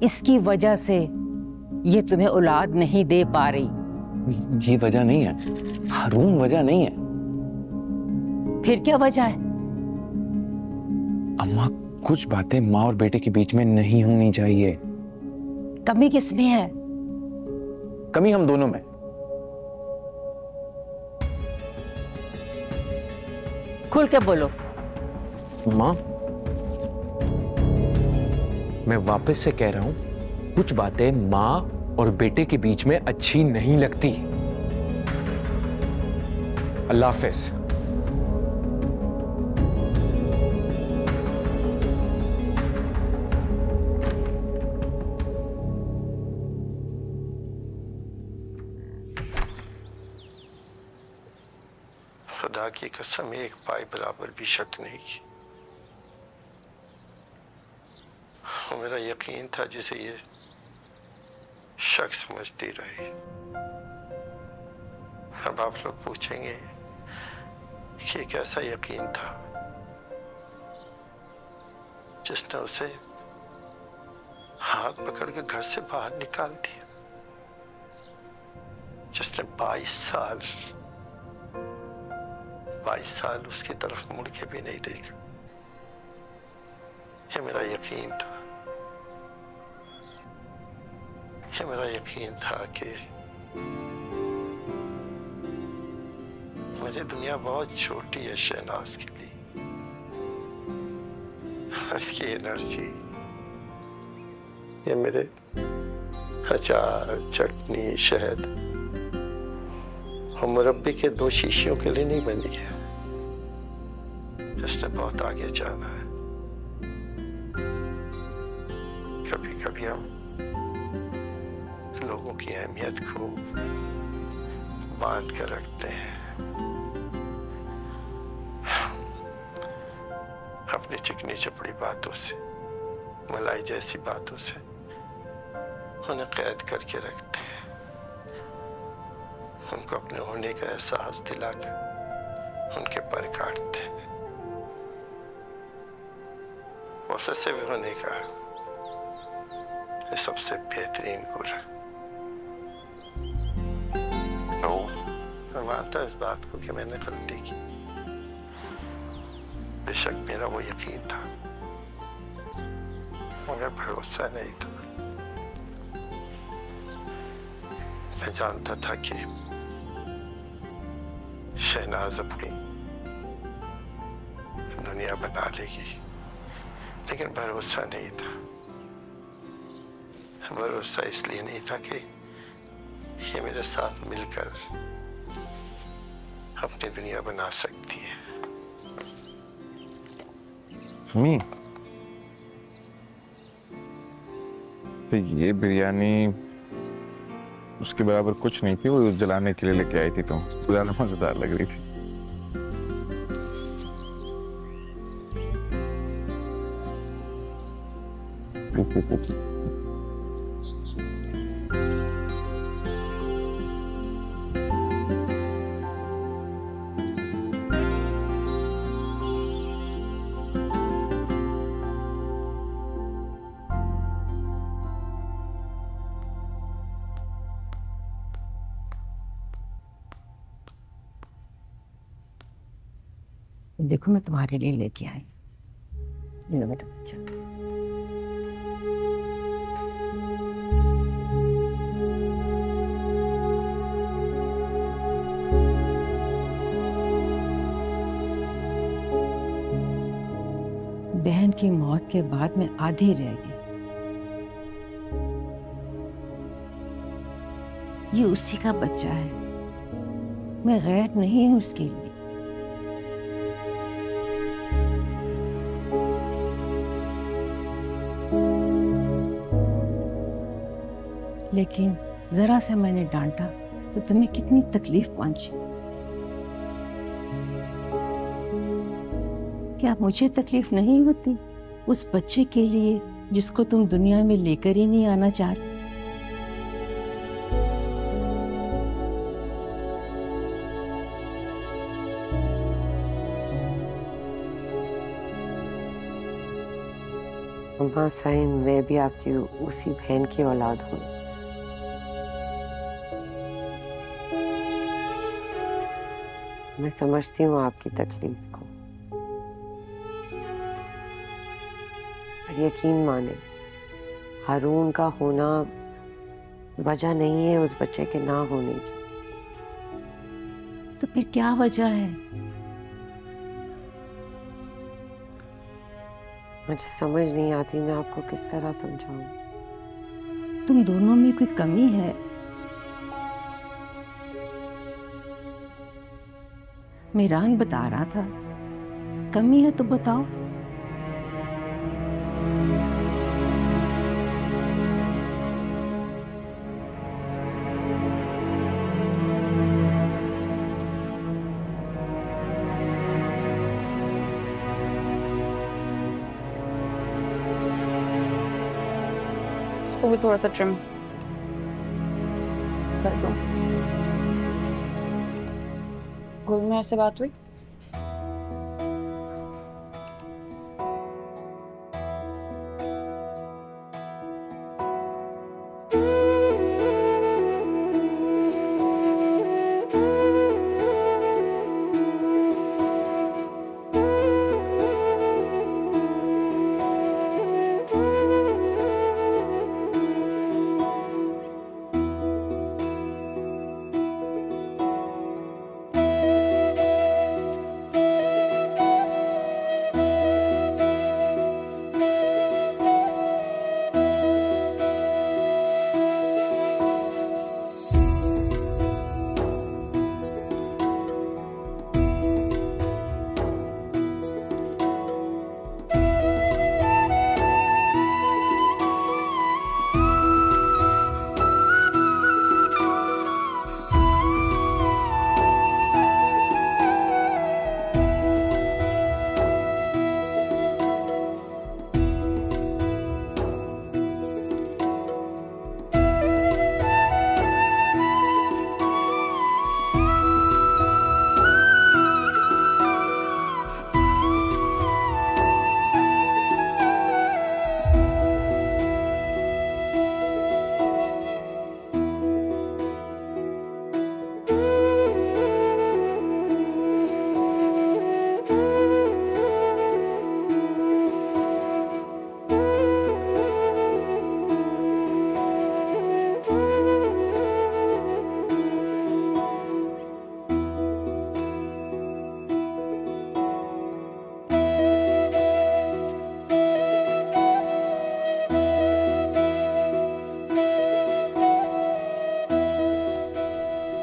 इसकी वजह से ये तुम्हें औलाद नहीं दे पा रही। ये वजह नहीं है हारून, वजह नहीं है। फिर क्या वजह है? अम्मा, कुछ बातें माँ और बेटे के बीच में नहीं होनी चाहिए। कमी किसमें है? कमी हम दोनों में। खुल के बोलो। माँ, मैं वापस से कह रहा हूं, कुछ बातें माँ और बेटे के बीच में अच्छी नहीं लगती। अल्लाह हाफिज। खुदा की कसम, एक पाई बराबर भी शक नहीं की। मेरा यकीन था जिसे ये शक समझती रही। अब आप लोग पूछेंगे कि कैसा यकीन था जिसने उसे हाथ पकड़ के घर से बाहर निकाल दिया, जिसने 22 साल उसकी तरफ मुड़ के भी नहीं देखा। ये मेरा यकीन था, ये मेरा यकीन था कि मेरी दुनिया बहुत छोटी है शहनाज के लिए। इसकी एनर्जी, ये मेरे अचार, चटनी, शहद और मुरब्बे के 2 शीशियों के लिए नहीं बनी है। इसने बहुत आगे जाना है। कभी कभी हम लोगों की अहमियत को बांध कर रखते हैं, अपनी चिकनी चपड़ी बातों से, मलाई जैसी बातों से उन्हें कैद करके रखते हैं। उनको अपने होने का एहसास दिलाकर उनके पर काटते हैं। पॉसेसिव होने का ये सबसे बेहतरीन गुण है। मैं मानता हूं इस बात को कि मैंने गलती की। बेशक मेरा वो यकीन था, मगर भरोसा नहीं था। मैं जानता था कि शहनाज अपनी दुनिया बना लेगी, लेकिन भरोसा नहीं था। भरोसा इसलिए नहीं था कि ये मेरे साथ मिलकर अपनी दुनिया बना सकती है। मम्मी, तो ये बिरयानी उसके बराबर कुछ नहीं थी। वो जलाने के लिए लेके आई थी, तो ज्यादा मजेदार लग रही थी। देखो मैं तुम्हारे लिए लेके आई। लो बेटा बच्चा। बहन की मौत के बाद मैं आधी रह गई। ये उसी का बच्चा है, मैं गैर नहीं हूं उसके लिए। लेकिन जरा से मैंने डांटा तो तुम्हें कितनी तकलीफ पहुंची। क्या मुझे तकलीफ नहीं होती उस बच्चे के लिए जिसको तुम दुनिया में लेकर ही नहीं आना चाह रहे? अम्मा सही मैं भी आपकी उसी बहन की औलाद हूँ। मैं समझती हूँ आपकी तकलीफ को, पर यकीन माने हारून का होना वजह नहीं है उस बच्चे के ना होने की। तो फिर क्या वजह है? मुझे समझ नहीं आती मैं आपको किस तरह समझाऊं। तुम दोनों में कोई कमी है? मेरान बता रहा था, कमी है तो बताओ। इसको भी थोड़ा सा ट्रिम कर दो। गुलमेहर से बात हुई?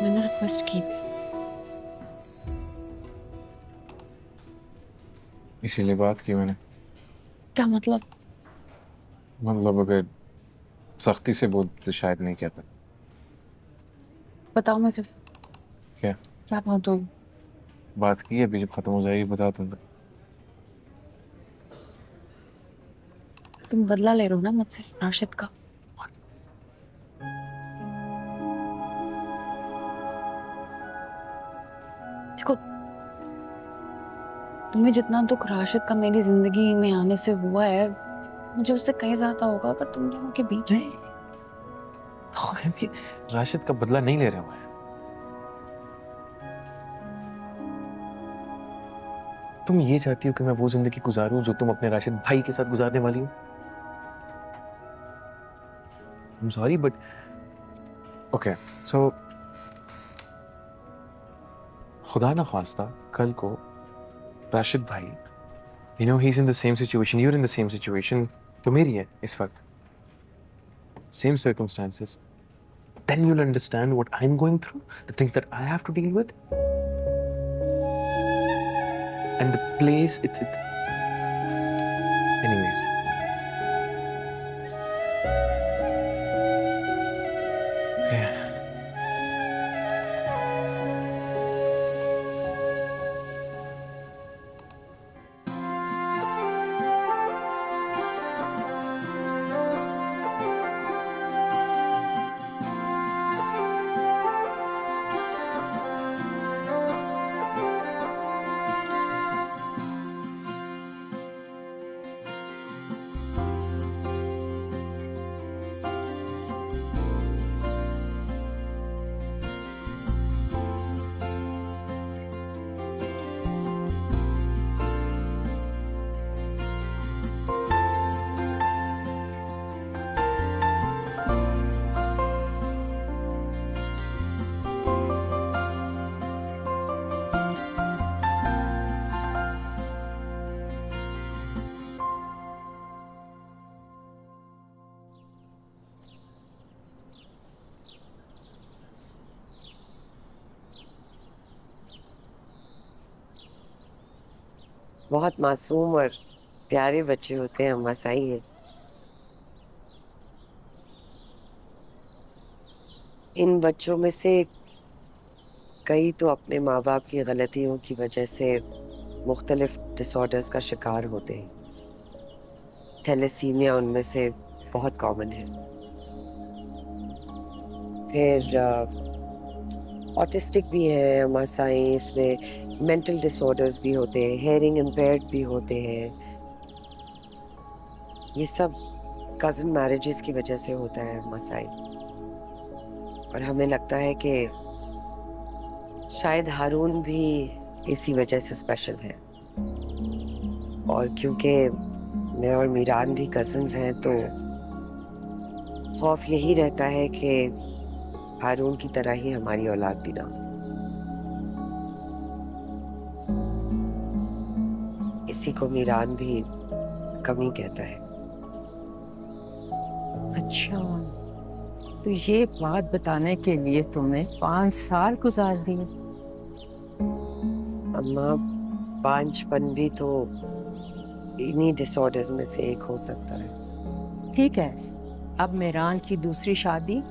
मैंने रिक्वेस्ट की थी। इसीलिए बात की मैंने। क्या मतलब? मतलब अगर सख्ती से बोल तो शायद नहीं कहता। बताओ मैं फिर क्या क्या बात हुई? बात की है, अभी जब खत्म हो जाएगी बता दूंगा। तुम बदला ले रहे हो ना मुझसे राशिद का? देखो, तुम्हें जितना दुख राशिद का मेरी जिंदगी में आने से हुआ है, मुझे उससे कहीं ज्यादा होगा अगर तुम दोनों के बीच में। राशिद का बदला नहीं ले रहे हो। तुम ये चाहती हो कि मैं वो जिंदगी गुजारूं जो तुम अपने राशिद भाई के साथ गुजारने वाली हो? I'm sorry, but okay, so खुदा ना ख्वास्ता कल को राशिद भाई, you know, he's in the same situation, you're in the same situation, तो मेरी है इस वक्त, same circumstances, then you'll understand what I'm going through, the things that I have to deal with, and the place anyways. Okay. बहुत मासूम और प्यारे बच्चे होते हैं अम्मा साई है। इन बच्चों में से कई तो अपने माँ बाप की गलतियों की वजह से मुख्तलिफ डिसऑर्डर्स का शिकार होते हैं। थैलेसीमिया उनमें से बहुत कॉमन है। फिर ऑटिस्टिक भी है अम्मा साई, इसमें मेंटल डिसऑर्डर्स भी होते हैं, हेयरिंग इम्पेयर्ड भी होते हैं। ये सब कज़न मैरिजेस की वजह से होता है अम्मा साई। और हमें लगता है कि शायद हारून भी इसी वजह से स्पेशल है। और क्योंकि मैं और मीरान भी कज़न्स हैं तो खौफ यही रहता है कि हारून की तरह ही हमारी औलाद भी ना हो। इसी को मीरान भी कमी कहता है। अच्छा, तो ये बात बताने के लिए तुमने 5 साल गुजार दिए? अम्मा, बांझपन भी तो इन्हीं डिसऑर्डर्स में से एक हो सकता है। ठीक है, अब मीरान की दूसरी शादी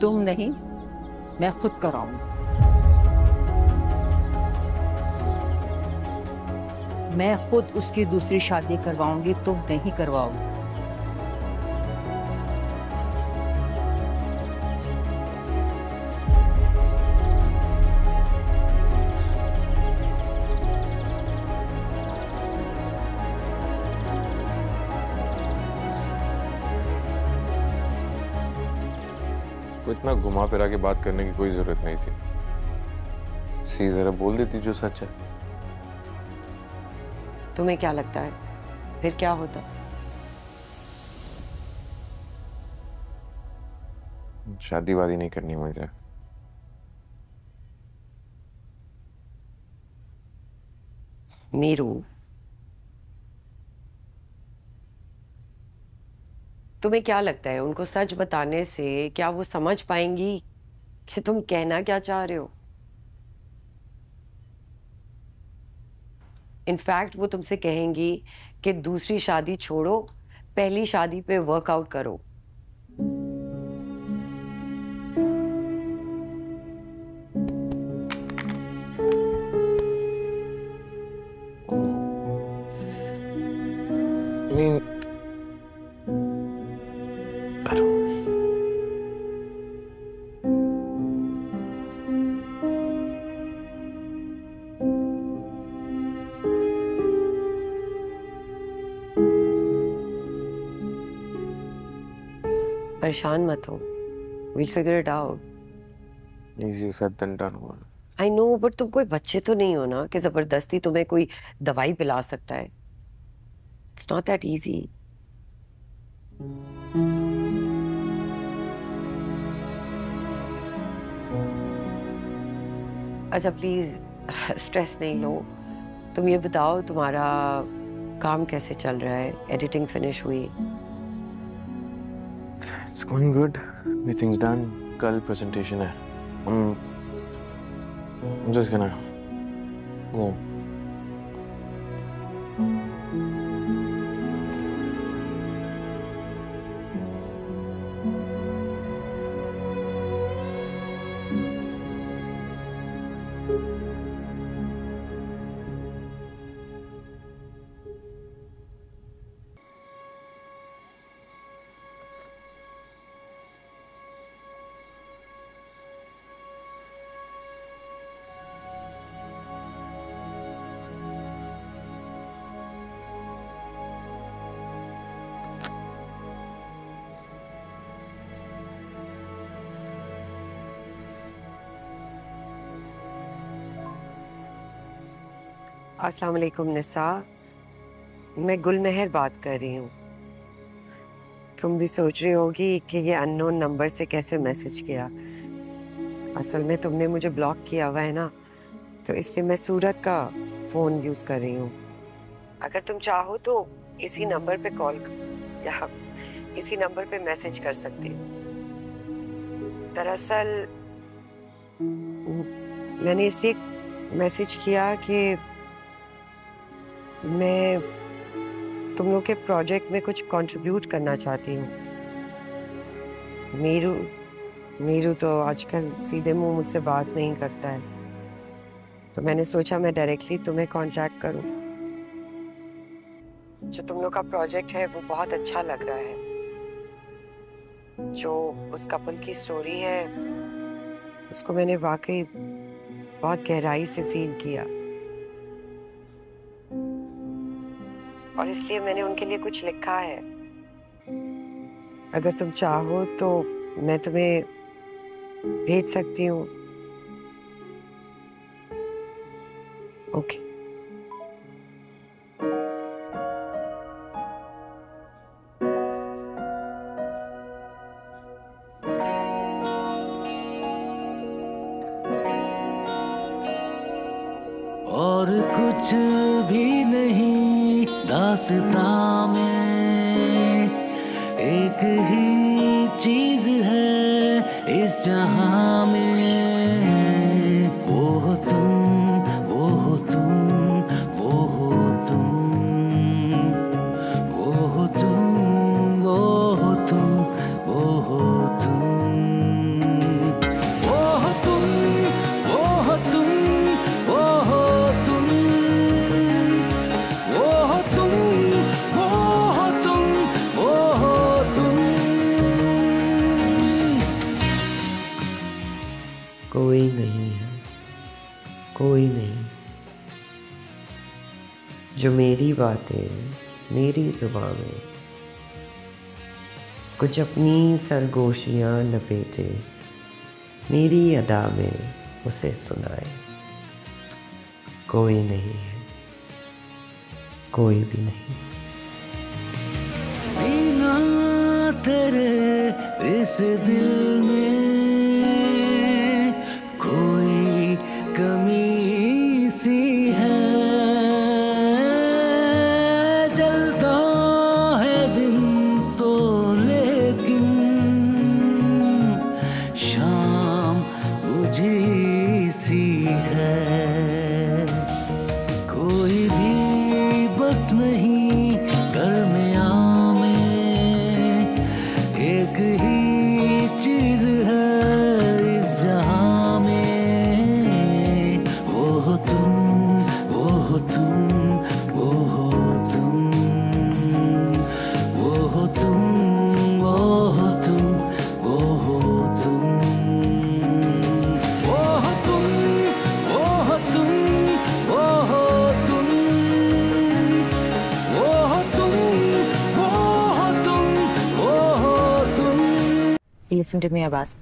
तुम नहीं, मैं खुद कराऊंगी। मैं खुद उसकी दूसरी शादी करवाऊंगी, तुम नहीं करवाओगी। तो इतना घुमा फिरा के बात करने की कोई जरूरत नहीं थी। सीधी जरा बोल देती जो सच है। तुम्हें क्या लगता है फिर क्या होता? शादी वादी नहीं करनी मुझे। मीरू, तुम्हें क्या लगता है उनको सच बताने से क्या वो समझ पाएंगी कि तुम कहना क्या चाह रहे हो? इनफैक्ट वो तुमसे कहेंगी कि दूसरी शादी छोड़ो, पहली शादी पे वर्कआउट करो। I mean, I don't. परेशान मत हो, we'll figure it out. Easier said than done हुआ। I know, बट तुम कोई बच्चे तो नहीं हो ना कि जबरदस्ती तुम्हें कोई दवाई पिला सकता है। It's not that easy. अच्छा प्लीज स्ट्रेस नहीं लो। तुम ये बताओ तुम्हारा काम कैसे चल रहा है? एडिटिंग फिनिश हुई? It's going good. Everything's done. कल presentation है। I'm just gonna go. अस्सलाम वालेकुम निसा, मैं गुलमहर बात कर रही हूँ। तुम भी सोच रही होगी कि ये अननोन नंबर से कैसे मैसेज किया। असल में तुमने मुझे ब्लॉक किया हुआ है ना, तो इसलिए मैं सूरत का फ़ोन यूज़ कर रही हूँ। अगर तुम चाहो तो इसी नंबर पे कॉल या इसी नंबर पे मैसेज कर सकती हो। दरअसल मैंने इसलिए मैसेज किया कि मैं तुम लोग के प्रोजेक्ट में कुछ कंट्रीब्यूट करना चाहती हूँ। मीरू तो आजकल सीधे मुंह मुझसे बात नहीं करता है, तो मैंने सोचा मैं डायरेक्टली तुम्हें कांटेक्ट करूं। जो तुम लोग का प्रोजेक्ट है वो बहुत अच्छा लग रहा है। जो उस कपल की स्टोरी है उसको मैंने वाकई बहुत गहराई से फील किया, और इसलिए मैंने उनके लिए कुछ लिखा है। अगर तुम चाहो तो मैं तुम्हें भेज सकती हूँ। ओके। और कुछ भी नहीं दास्तां में, एक ही चीज है इस जहां में। वो हो तुम, वो हो तुम, वो हो तुम, वो हो तुम, वो हो तुम, वो हो तुम, वो हो तुम, वो हो तुम, वो हो तुम, वो हो तुम, वो हो तुम, वो हो तुम। कोई नहीं है, कोई नहीं जो मेरी बातें मेरी जुबान में कुछ अपनी सरगोशियां लपेटे मेरी अदा में उसे सुनाए। कोई नहीं है, कोई भी नहीं। बिना तेरे इस दिल में कोई कमी सी है। जलता है दिन तो लेकिन शाम बुझी सी है। कोई भी बस नहीं दरमियां में, एक ही चीज है इस जहां में। वो हो तुम, वो हो तुम, वो हो तुम, वो हो तुम, वो हो तुम, वो हो तुम, वो हो तुम, वो हो तुम, वो हो तुम, वो हो तुम, वो हो तुम, वो हो तुम। लिसन टू मी अब्बास,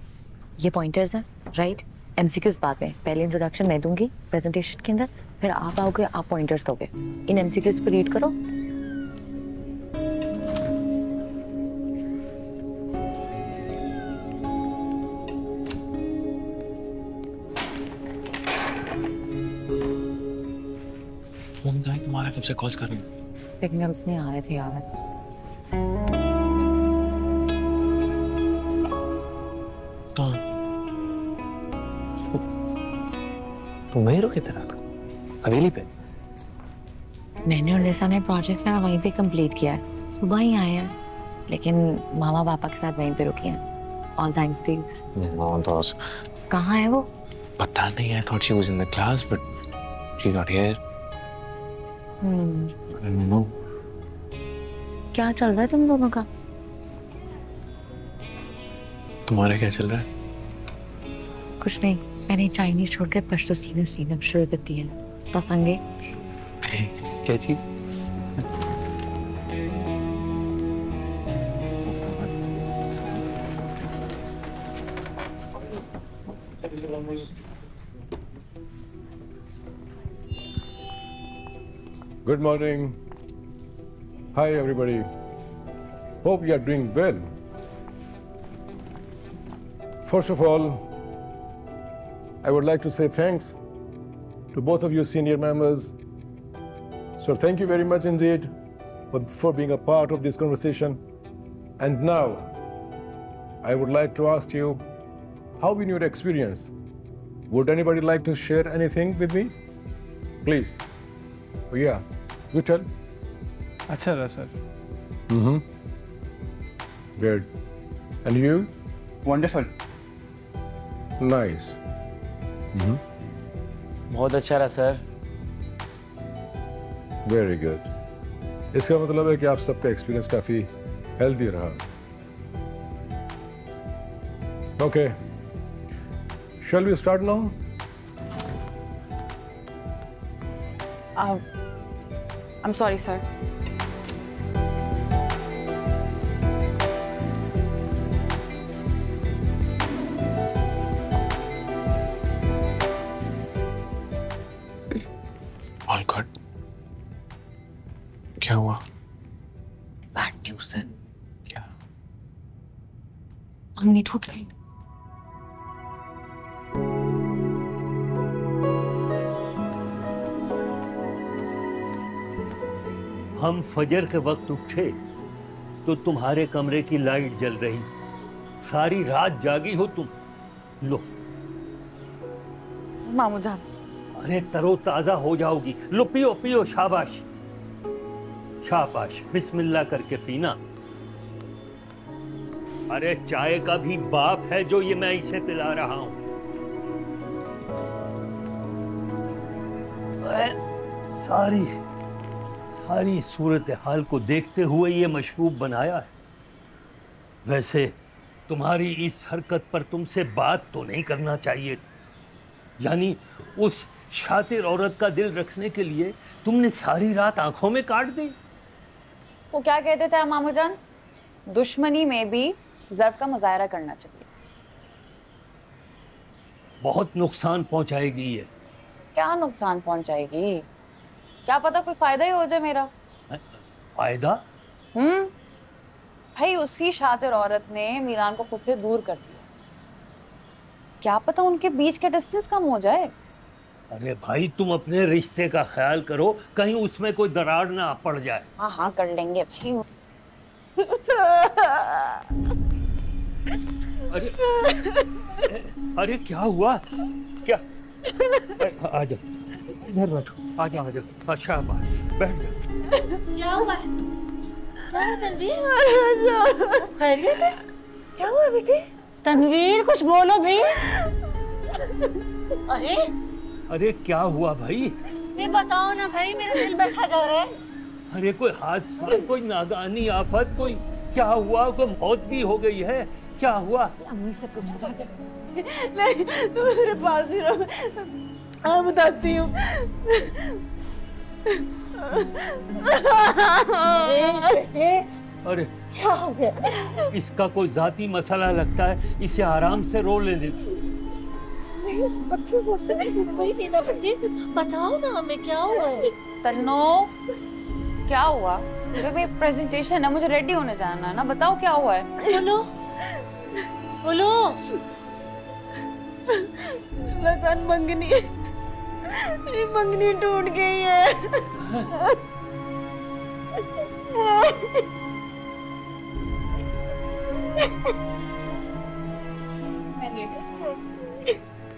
ये पॉइंटर्स हैं, राइट? एमसीक्यूज बाद में, पहले इंट्रोडक्शन मैं दूंगी प्रेजेंटेशन के अंदर, फिर आप आओगे, आप पॉइंटर्स दोगे। इन एमसीक्यूज को रीड करो। फोन कहाँ है तुम्हारा? कब से कॉल्स कर रही हूँ। सिग्नल्स नहीं आ रहे थे यार। तो तुम वहीं रुके थे रात को हवेली पे? मैंने और लिसा ने प्रोजेक्ट ना वहीं पे कंप्लीट किया है, सुबह ही आए हैं, लेकिन मामा पापा के साथ वहीं पे रुकी हैं। All thanks to you. कहाँ है वो? पता नहीं, I thought she was in the class but she's not here. I don't know. क्या चल रहा है तुम दोनों का? तुम्हारा क्या चल रहा है? कुछ नहीं, मैंने चाइनीज छोड़ के पश्तो सीने शुरू कर दी है। पसंगे क्या चीज? Good morning. Hi everybody. Hope you are doing well. First of all, I would like to say thanks to both of you senior members. So thank you very much indeed for being a part of this conversation. And now, I would like to ask you, how in your experience, would anybody like to share anything with me? Please. Oh, yeah. You tell. अच्छा रहा sir. Good. And you? Wonderful. Nice. बहुत अच्छा रहा sir. Very good. इसका मतलब है कि आप सबका एक्सपीरियंस काफी हेल्दी रहा। Okay. Shall we start now? I'm sorry, sir. All good. क्या हुआ? Bad news है। क्या? अंगनी टूट गई। हम फजर के वक्त उठे तो तुम्हारे कमरे की लाइट जल रही। सारी रात जागी हो तुम। लो। मामू जान। अरे तरोताजा हो जाओगी। लो पियो पियो। शाबाश शाबाश। बिस्मिल्लाह करके पीना। अरे चाय का भी बाप है जो ये मैं इसे पिला रहा हूं। सारी सूरत हाल को देखते हुए ये मशरूब बनाया है। वैसे तुम्हारी इस हरकत पर तुमसे बात तो नहीं करना चाहिए थी। यानी उस शातिर औरत का दिल रखने के लिए तुमने सारी रात आंखों में काट दी। वो क्या कहते थे मामू जान, दुश्मनी में भी ज़र्फ का मुजाहरा करना चाहिए। बहुत नुकसान पहुंचाएगी ये। क्या नुकसान पहुंचाएगी? क्या पता कोई फायदा ही हो जाए मेरा। फायदा? भाई उसी शातिर औरत ने मीरान को खुद से दूर कर दिया। क्या पता उनके बीच के डिस्टेंस कम हो जाए। अरे भाई तुम अपने रिश्ते का ख्याल करो, कहीं उसमें कोई दरार ना पड़ जाए। हाँ हाँ कर लेंगे भाई। अरे क्या हुआ? क्या? आ जाओ इधर बैठो। आ जाओ अच्छा बैठ जाओ। क्या हुआ? तनवीर खैरियत है? क्या हुआ बेटे? तनवीर कुछ बोलो भाई। अरे क्या हुआ भाई? ये बताओ ना भाई, मेरा दिल बैठा जा रहा है। अरे कोई हादसा, कोई नागानी आफत, कोई क्या हुआ? कोई मौत भी हो गई है? क्या हुआ? अम्मी से पूछा नहीं, तुम मेरे पास ही रहो। हाँ बताती हूँ। बेटे अरे क्या हो गया? इसका कोई जाती मसला लगता है, इसे आराम से रो ले देती। बच्चों मुझसे नहीं पीना बेटे, बताओ ना हमें क्या हुआ है? तन्नो क्या हुआ? मेरी प्रेजेंटेशन है, मुझे रेडी होने जाना है ना। बताओ क्या हुआ है? बोलो बोलो। रतन मंगनी, मेरी मंगनी टूट गई है।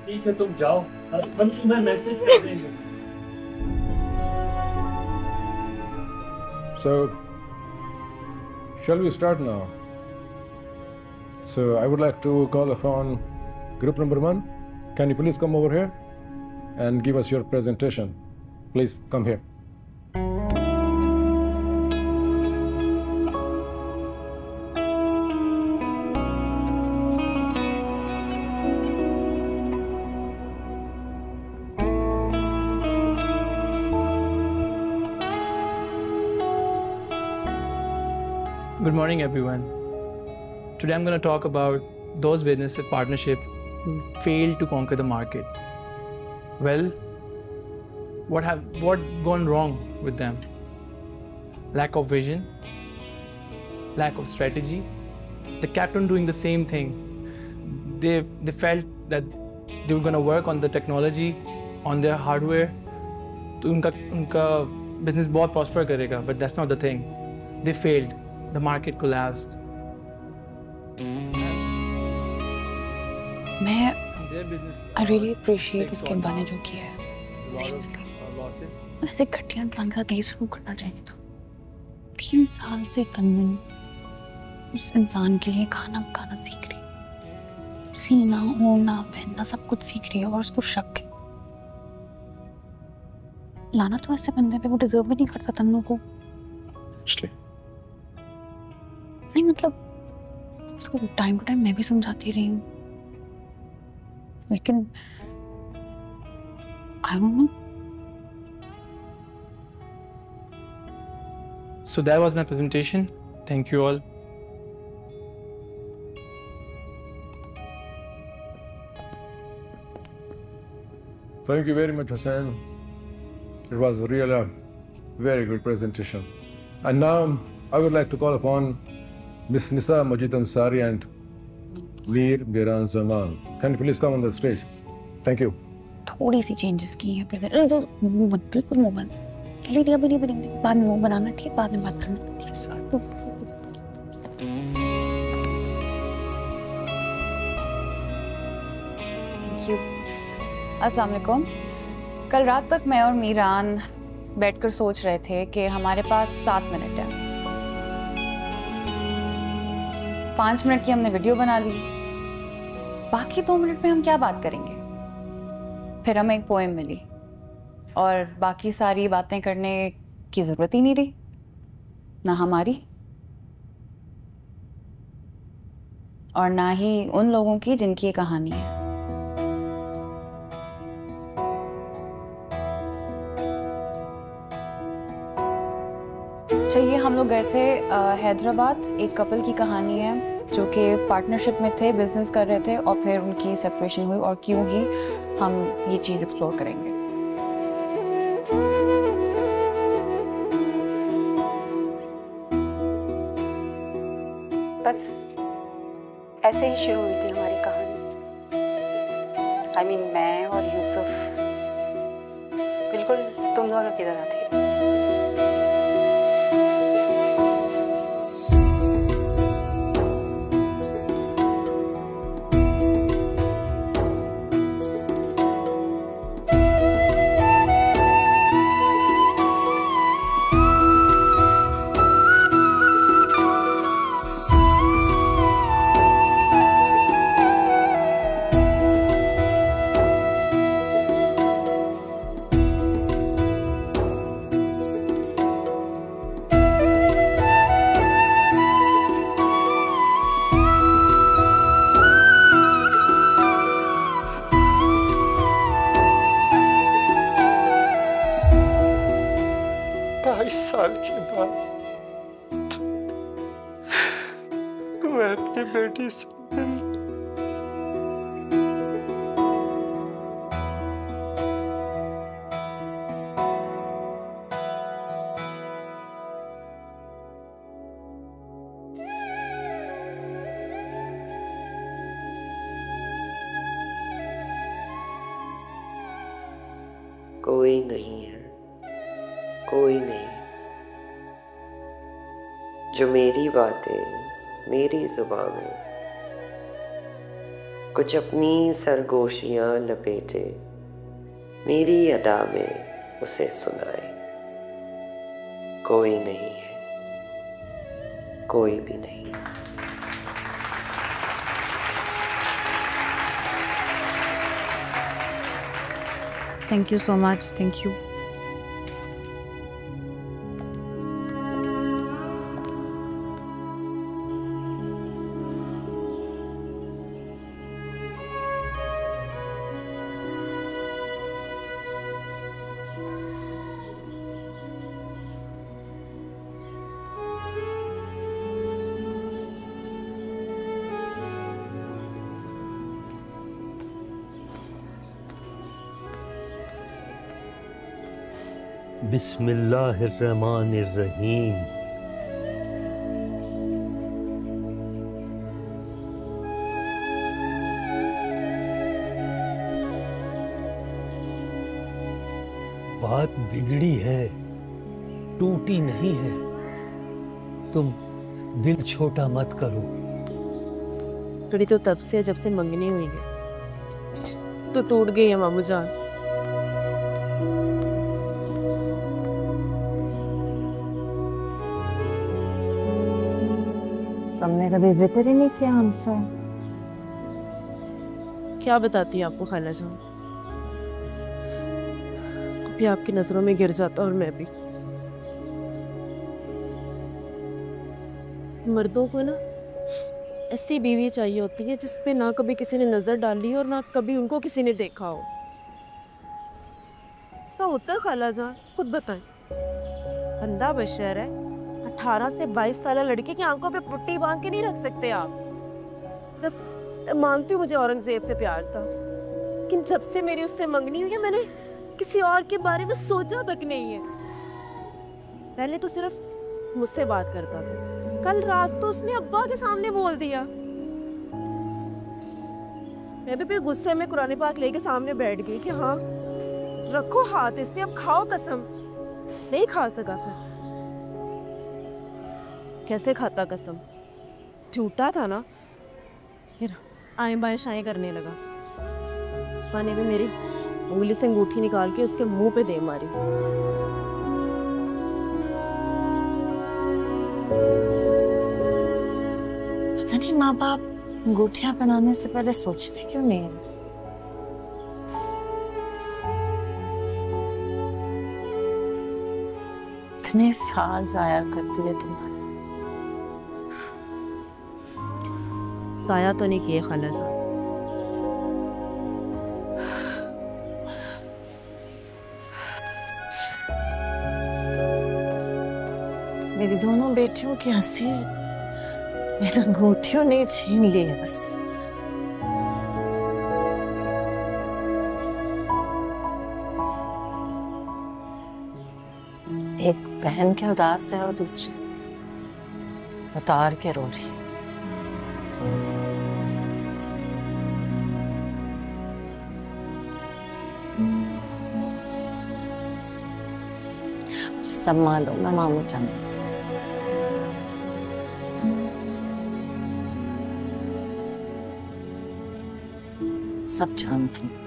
ठीक है तुम जाओ, हम तुम्हें मैसेज कर देंगे। So, shall we start now? So, I would like to call upon group number 1. Can you please come over here and give us your presentation? Please come here. Good morning, everyone. Today I'm going to talk about those business partnerships who failed to conquer the market. Well, what gone wrong with them? Lack of vision, lack of strategy. They kept on doing the same thing. They felt that they were going to work on the technology, on their hardware. तो उनका business बहुत prosper करेगा, but that's not the thing. They failed. The market collapsed. I really appreciate उसके अब्बा ने जो किया है. Seriously. Losses. ऐसे घटिया इंसान के साथ नहीं शुरू करना चाहिए था। 3 साल से तन्नू उस इंसान के लिए खाना पकाना सीख रही, सीना ओढ़ना पहनना सब कुछ सीख रही है, और उसको शक है। लाना तो ऐसे बंदे पे वो डिजर्व भी नहीं करता तन्नू को। नहीं मतलब उसको टाइम टू टाइम मैं भी समझाती रही हूँ, लेकिन I don't know. So that was my presentation. Thank you all. Thank you very much, Hussain. It was really a very good presentation. And now I would like to call upon Miss Nisa Majid Ansari and Mir Biran Zaman. Can you please come on the stage? Thank you. थोड़ी सी changes की है बिल्कुल मुंह बंद। Lady अभी नहीं बनेंगे, बाद में मुंह बनाना, ठीक, बाद में बात करना, ठीक है। अस्सलाम वालेकुम। कल रात तक मैं और मीरान बैठकर सोच रहे थे कि हमारे पास 7 मिनट है। 5 मिनट की हमने वीडियो बना ली, बाकी 2 मिनट में हम क्या बात करेंगे। फिर हमें एक पोएम मिली और बाकी सारी बातें करने की जरूरत ही नहीं रही, ना हमारी और ना ही उन लोगों की जिनकी ये कहानी है। चाहिए हम लोग गए थे हैदराबाद, एक कपल की कहानी है जो कि पार्टनरशिप में थे, बिजनेस कर रहे थे और फिर उनकी सेपरेशन हुई, और क्यों ही हम ये चीज़ एक्सप्लोर करेंगे। बस ऐसे ही शुरू हुई थी हमारी कहानी। I mean, मैं और यूसुफ बिल्कुल तुम दोनों की तरह थे। साल के बाद मैं अपनी बेटी से कोई नहीं है, कोई नहीं जो मेरी बातें मेरी जुबान में कुछ अपनी सरगोशियां लपेटे मेरी अदा में उसे सुनाए। कोई नहीं है, कोई भी नहीं। Thank you so much, thank you. बिस्मिल्लाहिर्रहमानिर्रहीम। बात बिगड़ी है, टूटी नहीं है। तुम दिल छोटा मत करो। कड़ी तो तब से जब से मंगनी हुई है, तो टूट गई है मामू जान। तुमने कभी जिक्र ही नहीं किया हमसे। क्या बताती है आपको खाला जान, अभी आपकी नजरों में गिर जाता और मैं भी। मर्दों को ना ऐसी बीवी चाहिए होती है जिसपे ना कभी किसी ने नजर डाली और ना कभी उनको किसी ने देखा हो। ऐसा होता है खाला जान, खुद बताएं। बंदा बशर है, 18 से 22 साल लड़के की आंखों पे पुट्टी बांध के नहीं रख सकते आप। मानती हूँ मुझे औरंगजेब से प्यार था, लेकिन जब से मेरी उससे मंगनी हुई है मैंने किसी और के बारे में सोचा तक नहीं है। पहले तो सिर्फ मुझसे बात करता था, कल रात तो उसने अब्बा के सामने बोल दिया। मैं भी फिर गुस्से में कुरान पाक लेके सामने बैठ गई कि हाँ रखो हाथ इस पे, अब खाओ कसम। नहीं खा सका था। कैसे खाता कसम, झूठा था ना। फिर आए बाएं शाएं करने लगा। पाने में मेरी उंगली से अंगूठी निकाल के उसके मुंह पे दे मारी। पता नहीं माँ बाप अंगूठियां पहनाने से पहले सोचते क्यों नहीं है। इतने साल जाया करती है तुम्हारे। साया तो नहीं किए खाला जान। मेरी दोनों बेटियों की हंसी मेरी अंगूठियों ने छीन ली है बस। एक बहन के उदास है और दूसरी उतार के रो रही है। सब मालूम है मामू जान। सब जानती हूँ।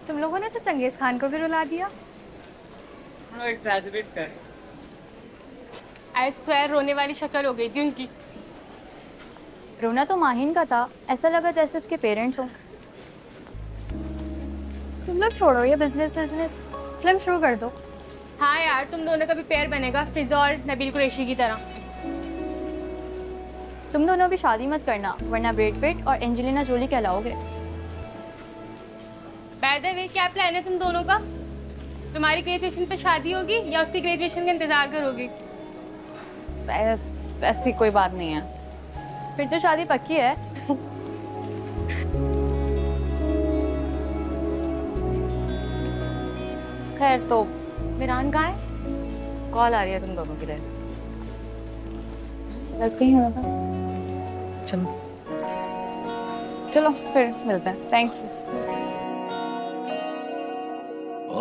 तुम लोगों ने तो चंगेज खान को भी रुला दिया। एग्जैजरेट कर। आई स्वेयर रोने वाली शक्ल हो गई थी उनकी। रोना तो माहिन का था, ऐसा लगा जैसे उसके पेरेंट्स हों। तुम लोग छोड़ो ये बिजनेस फिल्म शुरू कर दो। हाँ यार, तुम दोनों का भी पेयर बनेगा फिजा और नबील कुरैशी की तरह। तुम दोनों भी शादी मत करना वरना ब्रैड पिट और एंजेलिना जोली कहलाओगे। बाय द वे, क्या प्लान है तुम दोनों का? तुम्हारी ग्रेजुएशन पे शादी होगी या उसकी ग्रेजुएशन का इंतजार करोगी? ऐसी कोई बात नहीं है। फिर तो शादी पक्की है। खैर तो मिरान कहाँ है? कॉल आ रही है तुम दोनों के लिए। कहीं होगा। चलो चलो फिर मिलते हैं। Thank you.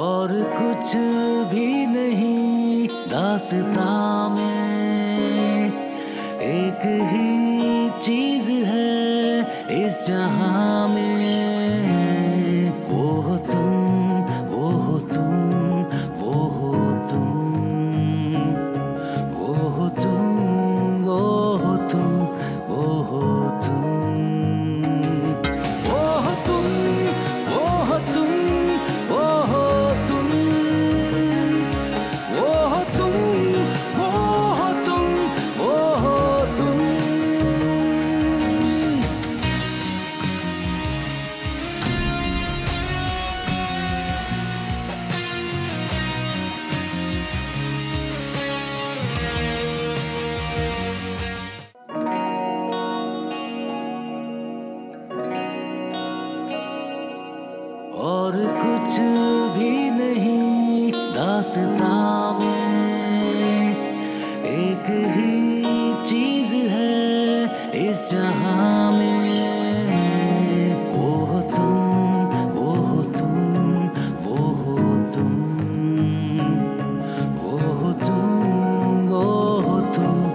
और कुछ भी नहीं दास्तां में, एक ही चीज है इस जहां में। वो हो तुम, वो हो तुम, वो हो तुम, वो हो तुम, वो हो तुम, वो हो तुम, वो हो तुम, वो हो तुम, वो हो तुम, वो हो तुम, वो हो तुम, वो हो तुम। और कुछ भी नहीं दास्तां में, एक ही चीज है इस जहां